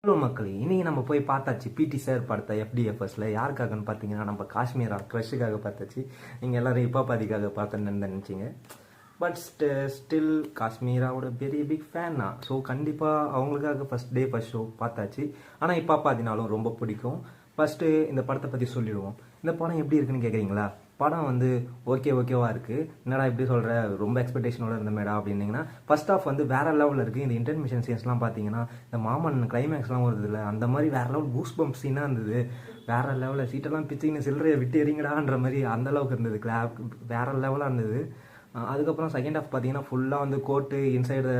Hello மக்களே, இன்னைக்கு நம்ம போய் பார்த்தாச்சு பிடி சார் படத்தை எஃப்டிஎஃப்எஸ்ல. யாருக்காகன்னு பார்த்தீங்கன்னா நம்ம காஷ்மீரா க்ரஷுக்காக பார்த்தாச்சு. நீங்கள் எல்லாரும் இப்போ பாதிக்காக பார்த்தேன்னு நினச்சிங்க. பட் ஸ்டில் காஷ்மீராவோட பெரிய பிக் ஃபேன் தான். ஸோ கண்டிப்பாக அவங்களுக்காக ஃபர்ஸ்ட் ஷோ பார்த்தாச்சு. ஆனால் இப்போ பார்த்தினாலும் ரொம்ப பிடிக்கும். ஃபஸ்ட்டு இந்த படத்தை பற்றி சொல்லிடுவோம். இந்த படம் எப்படி இருக்குன்னு கேட்குறீங்களா? படம் வந்து ஓகேவா இருக்குது. என்னடா இப்படி சொல்கிற, ரொம்ப எக்ஸ்பெக்டேஷனோட இருந்த மேடா அப்படின்னீங்கன்னா, ஃபர்ஸ்ட் ஆஃப் வந்து வேறு லெவலில் இருக்குது. இந்த இன்டர்மிஷன் சீன்ஸ்லாம் பார்த்தீங்கன்னா, இந்த மாமன் கிளைமேக்ஸ்லாம் வருது இல்லை, அந்த மாதிரி வேறு லெவல் பூஸ்ட் பம்ப் சீனாக இருந்தது. வேறு லெவலில் சீட்டெல்லாம் பிச்சிங்கன்னு சில்லறையை விட்டு எறிங்கடான்ற மாதிரி அந்தளவுக்கு இருந்தது. வேறு லெவலாக இருந்தது. அதுக்கப்புறம் செகண்ட் ஹாஃப் பார்த்தீங்கன்னா ஃபுல்லாக வந்து கோர்ட்டு இன்சைடு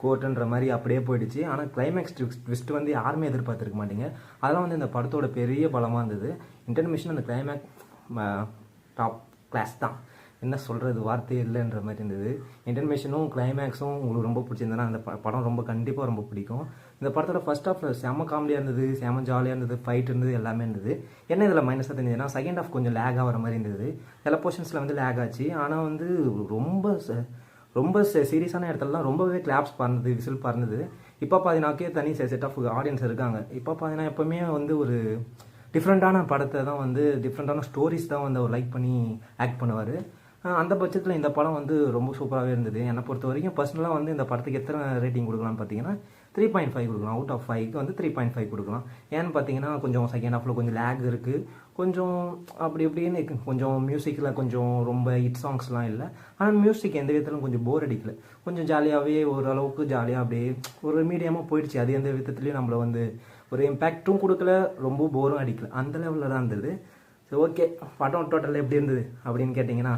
கோர்ட்டுன்ற மாதிரி அப்படியே போயிடுச்சு. ஆனால் கிளைமேக்ஸ் ட்விஸ்ட் வந்து யாருமே எதிர்பார்த்துருக்க மாட்டீங்க. அதெல்லாம் வந்து இந்த படத்தோட பெரிய பலமாக இருந்தது. இன்டர்மிஷன் அந்த கிளைமேக்ஸ் டாப் கிளாஸ் தான். என்ன சொல்கிறது, வார்த்தையே இல்லைன்ற மாதிரி இருந்தது. இன்டர்மிஷனும் கிளைமேக்ஸும் உங்களுக்கு ரொம்ப பிடிச்சிருந்ததுன்னா அந்த படம் கண்டிப்பாக ரொம்ப பிடிக்கும். இந்த படத்தோட ஃபர்ஸ்ட் ஹாஃபில் செம காமெடியாக இருந்தது, செம ஜாலியாக இருந்தது, ஃபைட் இருந்தது, எல்லாமே இருந்தது. என்ன இதில் மைனஸாக தெரிஞ்சதுன்னா செகண்ட் ஹாஃப் கொஞ்சம் லேக் ஆகிற மாதிரி இருந்தது. சில போர்ஷன்ஸில் வந்து லேக் ஆச்சு. ஆனால் வந்து ரொம்ப சீரியஸான இடத்துலலாம் ரொம்பவே கிளாப்ஸ் பறந்தது, விசில் பறந்தது. இப்போ பார்த்தீங்கன்னாக்கே தனி செட் ஆஃப் ஆடியன்ஸ் இருக்காங்க. இப்போ பார்த்தீங்கன்னா எப்போவுமே வந்து ஒரு டிஃப்ரெண்ட்டான படத்தை தான் வந்து டிஃப்ரெண்ட்டான ஸ்டோரிஸ் தான் வந்து அவர் லைக் பண்ணி ஆக்ட் பண்ணுவார். அந்த பட்சத்தில் இந்த படம் வந்து ரொம்ப சூப்பராகவே இருந்தது. என்னை பொறுத்த வரைக்கும் பர்சனலாக வந்து இந்த படத்துக்கு எத்தனை ரேட்டிங் கொடுக்கலாம்னு பார்த்தீங்கன்னா 3.5 கொடுக்கலாம். அவுட் ஆஃப் 5க்கு வந்து 3.5 கொடுக்கலாம். ஏன்னு பார்த்தீங்கன்னா கொஞ்சம் செகண்ட் ஹாஃபில் கொஞ்சம் லேக் இருக்குது, கொஞ்சம் அப்படி இப்படின்னு கொஞ்சம் மியூசிக்கில் கொஞ்சம் ரொம்ப ஹிட் சாங்ஸ்லாம் இல்லை. ஆனால் மியூசிக் எந்த விதத்திலும் கொஞ்சம் போர் அடிக்கல. கொஞ்சம் ஜாலியாகவே ஓரளவுக்கு ஜாலியாக அப்படியே ஒரு மீடியமாக போயிடுச்சு. அது எந்த விதத்துலேயும் நம்மளை வந்து ஒரு இம்பேக்டும் கொடுக்கல, ரொம்ப போரும் அடிக்கல, அந்த லெவலில் தான் இருந்தது. ஸோ ஓகே, படம் டோட்டலில் எப்படி இருந்தது அப்படின்னு கேட்டிங்கன்னா,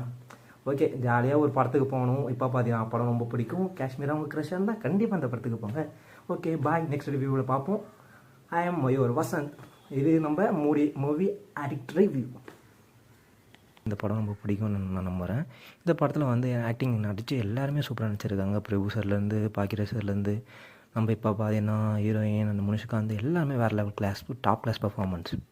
ஓகே ஜாலியாக ஒரு படத்துக்கு போகணும். இப்போ பார்த்தீங்கன்னா படம் ரொம்ப பிடிக்கும். காஷ்மீரா உங்களுக்கு க்ரஷ்ஷாக இருந்தால் கண்டிப்பாக அந்த படத்துக்கு போங்க. ஓகே பாய், நெக்ஸ்ட் ரிவ்யூவில் பார்ப்போம். I am your Vasanth. இது நம்ம மூவி அடிக்ட் ரிவ்யூ. இந்த படம் ரொம்ப பிடிக்கும்னு நான் நம்புகிறேன். இந்த படத்தில் வந்து ஆக்டிங் நடித்து எல்லாருமே சூப்பராக நடிச்சிருக்காங்க. பிரபு சார்லேருந்து பாக்கியராஜ் சார்லேருந்து நம்ம இப்போ பார்த்தீங்கன்னா ஹீரோயின் அந்த முனிஷ்காந்த் எல்லாமே வேறு level class top class performance.